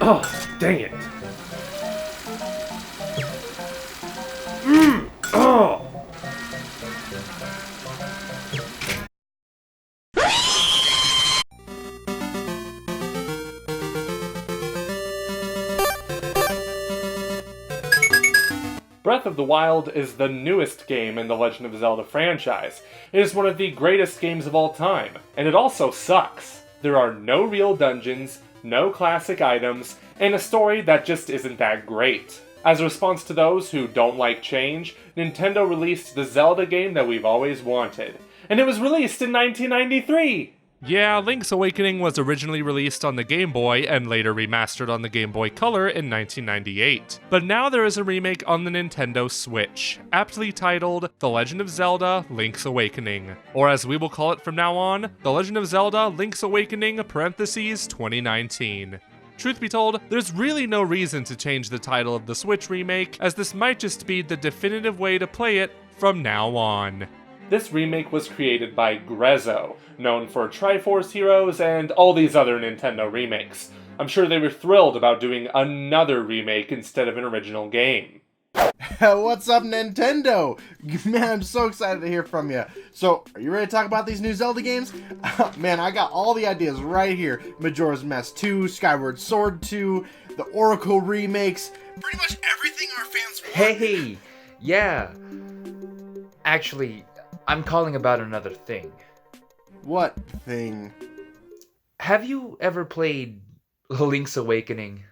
Oh, dang it. Oh. Breath of the Wild is the newest game in the Legend of Zelda franchise. It is one of the greatest games of all time, and it also sucks. There are no real dungeons, no classic items, and a story that just isn't that great. As a response to those who don't like change, Nintendo released the Zelda game that we've always wanted. And it was released in 1993! Yeah, Link's Awakening was originally released on the Game Boy and later remastered on the Game Boy Color in 1998. But now there is a remake on the Nintendo Switch, aptly titled The Legend of Zelda Link's Awakening. Or as we will call it from now on, The Legend of Zelda Link's Awakening (2019). Truth be told, there's really no reason to change the title of the Switch remake, as this might just be the definitive way to play it from now on. This remake was created by Grezzo, known for Triforce Heroes and all these other Nintendo remakes. I'm sure they were thrilled about doing another remake instead of an original game. What's up, Nintendo? Man, I'm so excited to hear from you. So, are you ready to talk about these new Zelda games? Man, I got all the ideas right here. Majora's Mask 2, Skyward Sword 2, the Oracle remakes, pretty much everything our fans want. Hey, yeah. Actually, I'm calling about another thing. What thing? Have you ever played Link's Awakening?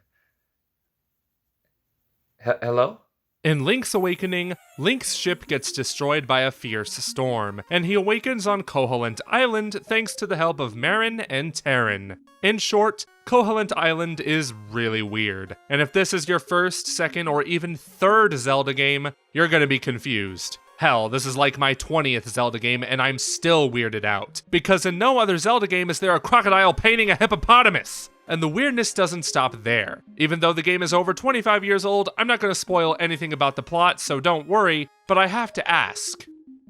Hello? In Link's Awakening, Link's ship gets destroyed by a fierce storm, and he awakens on Koholint Island thanks to the help of Marin and Terran. In short, Koholint Island is really weird, and if this is your first, second, or even third Zelda game, you're gonna be confused. Hell, this is like my 20th Zelda game and I'm still weirded out. Because in no other Zelda game is there a crocodile painting a hippopotamus! And the weirdness doesn't stop there. Even though the game is over 25 years old, I'm not going to spoil anything about the plot, so don't worry, but I have to ask.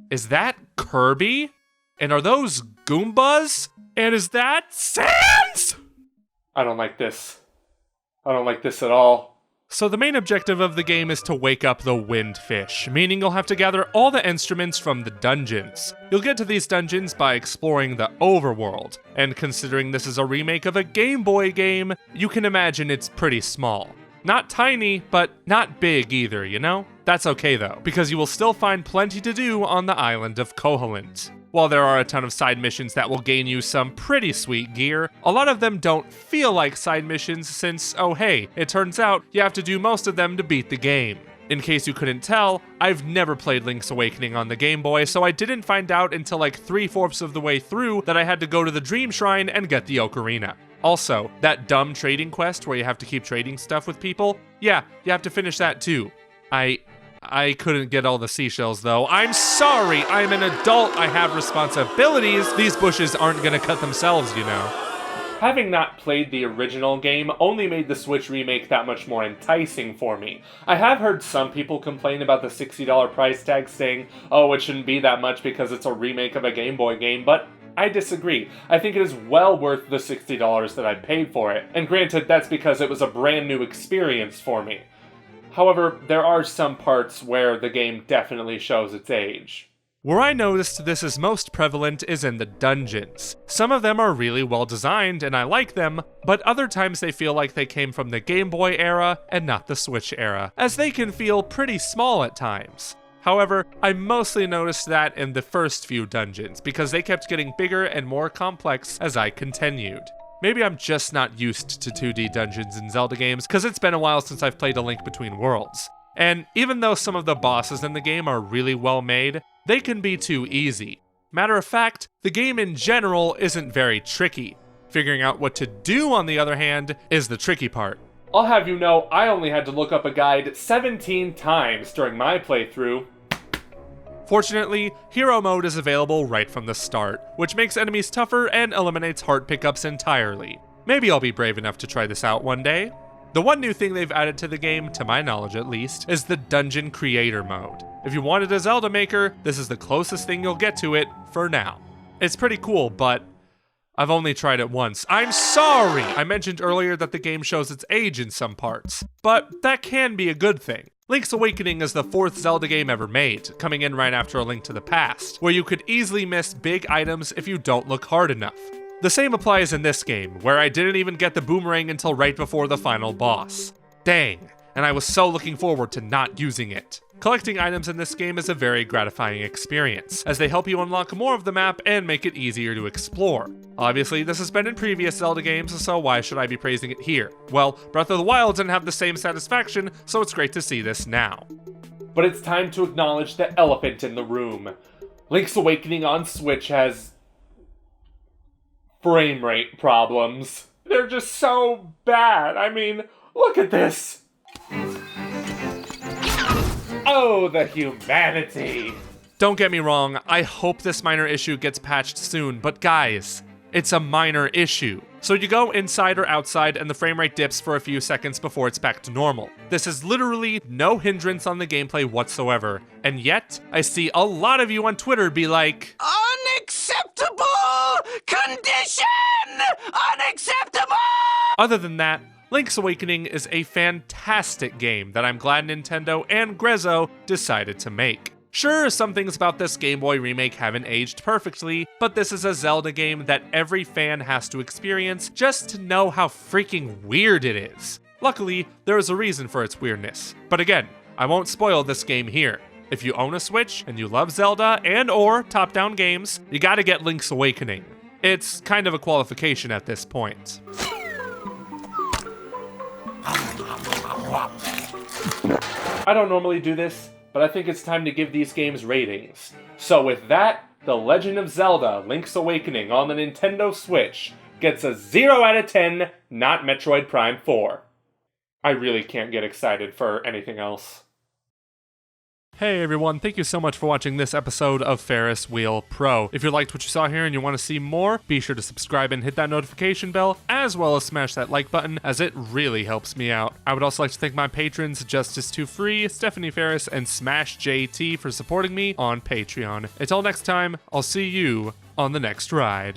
Is that Kirby? And are those Goombas? And is that Sans? I don't like this. I don't like this at all. So the main objective of the game is to wake up the Windfish, meaning you'll have to gather all the instruments from the dungeons. You'll get to these dungeons by exploring the overworld, and considering this is a remake of a Game Boy game, you can imagine it's pretty small. Not tiny, but not big either, you know? That's okay though, because you will still find plenty to do on the island of Koholint. While there are a ton of side missions that will gain you some pretty sweet gear, a lot of them don't feel like side missions since, oh hey, it turns out you have to do most of them to beat the game. In case you couldn't tell, I've never played Link's Awakening on the Game Boy, so I didn't find out until like 3/4 of the way through that I had to go to the Dream Shrine and get the Ocarina. Also, that dumb trading quest where you have to keep trading stuff with people, yeah, you have to finish that too. I couldn't get all the seashells though. I'm sorry, I'm an adult, I have responsibilities. These bushes aren't gonna cut themselves, you know. Having not played the original game only made the Switch remake that much more enticing for me. I have heard some people complain about the $60 price tag saying, oh, it shouldn't be that much because it's a remake of a Game Boy game, but I disagree. I think it is well worth the $60 that I paid for it, and granted that's because it was a brand new experience for me. However, there are some parts where the game definitely shows its age. Where I noticed this is most prevalent is in the dungeons. Some of them are really well designed and I like them, but other times they feel like they came from the Game Boy era and not the Switch era, as they can feel pretty small at times. However, I mostly noticed that in the first few dungeons, because they kept getting bigger and more complex as I continued. Maybe I'm just not used to 2D dungeons in Zelda games, because it's been a while since I've played A Link Between Worlds. And even though some of the bosses in the game are really well made, they can be too easy. Matter of fact, the game in general isn't very tricky. Figuring out what to do, on the other hand, is the tricky part. I'll have you know, I only had to look up a guide 17 times during my playthrough. Fortunately, Hero Mode is available right from the start, which makes enemies tougher and eliminates heart pickups entirely. Maybe I'll be brave enough to try this out one day. The one new thing they've added to the game, to my knowledge at least, is the Dungeon Creator Mode. If you wanted a Zelda maker, this is the closest thing you'll get to it for now. It's pretty cool, but I've only tried it once. I'm sorry! I mentioned earlier that the game shows its age in some parts, but that can be a good thing. Link's Awakening is the 4th Zelda game ever made, coming in right after A Link to the Past, where you could easily miss big items if you don't look hard enough. The same applies in this game, where I didn't even get the boomerang until right before the final boss. Dang, and I was so looking forward to not using it. Collecting items in this game is a very gratifying experience, as they help you unlock more of the map and make it easier to explore. Obviously, this has been in previous Zelda games, so why should I be praising it here? Well, Breath of the Wild didn't have the same satisfaction, so it's great to see this now. But it's time to acknowledge the elephant in the room. Link's Awakening on Switch has frame rate problems. They're just so bad. I mean, look at this. Oh, the humanity! Don't get me wrong, I hope this minor issue gets patched soon, but guys, it's a minor issue. So you go inside or outside and the frame rate dips for a few seconds before it's back to normal. This is literally no hindrance on the gameplay whatsoever, and yet, I see a lot of you on Twitter be like, "Unacceptable condition! Unacceptable!" Other than that, Link's Awakening is a fantastic game that I'm glad Nintendo and Grezzo decided to make. Sure, some things about this Game Boy remake haven't aged perfectly, but this is a Zelda game that every fan has to experience just to know how freaking weird it is. Luckily, there is a reason for its weirdness. But again, I won't spoil this game here. If you own a Switch and you love Zelda and/or top-down games, you gotta get Link's Awakening. It's kind of a qualification at this point. I don't normally do this, but I think it's time to give these games ratings. So with that, The Legend of Zelda Link's Awakening on the Nintendo Switch gets a 0 out of 10, not Metroid Prime 4. I really can't get excited for anything else. Hey everyone, thank you so much for watching this episode of Ferris Wheel Pro. If you liked what you saw here and you want to see more, be sure to subscribe and hit that notification bell, as well as smash that like button, as it really helps me out. I would also like to thank my patrons, Justice 2 Free, Stephanie Ferris, and Smash JT for supporting me on Patreon. Until next time, I'll see you on the next ride.